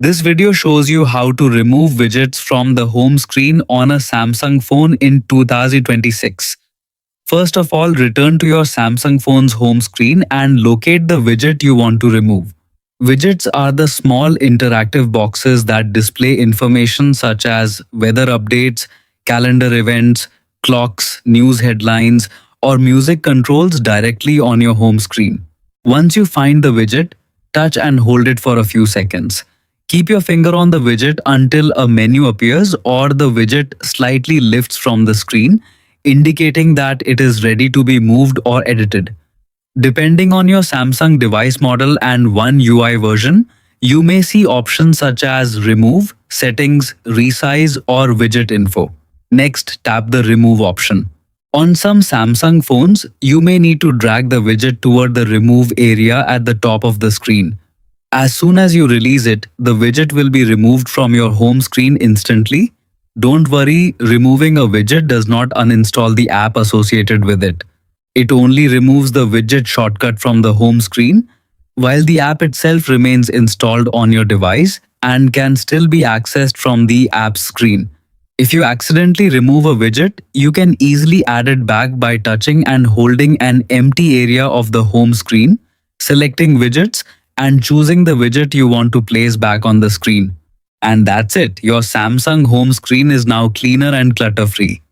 This video shows you how to remove widgets from the home screen on a Samsung phone in 2026. First of all, return to your Samsung phone's home screen and locate the widget you want to remove. Widgets are the small interactive boxes that display information such as weather updates, calendar events, clocks, news headlines, or music controls directly on your home screen. Once you find the widget, touch and hold it for a few seconds. Keep your finger on the widget until a menu appears or the widget slightly lifts from the screen, indicating that it is ready to be moved or edited. Depending on your Samsung device model and One UI version, you may see options such as Remove, Settings, Resize, or Widget Info. Next, tap the Remove option. On some Samsung phones, you may need to drag the widget toward the Remove area at the top of the screen. As soon as you release it, the widget will be removed from your home screen instantly. Don't worry, removing a widget does not uninstall the app associated with it. It only removes the widget shortcut from the home screen, while the app itself remains installed on your device and can still be accessed from the app's screen. If you accidentally remove a widget, you can easily add it back by touching and holding an empty area of the home screen, selecting widgets, and choosing the widget you want to place back on the screen. And that's it, your Samsung home screen is now cleaner and clutter-free.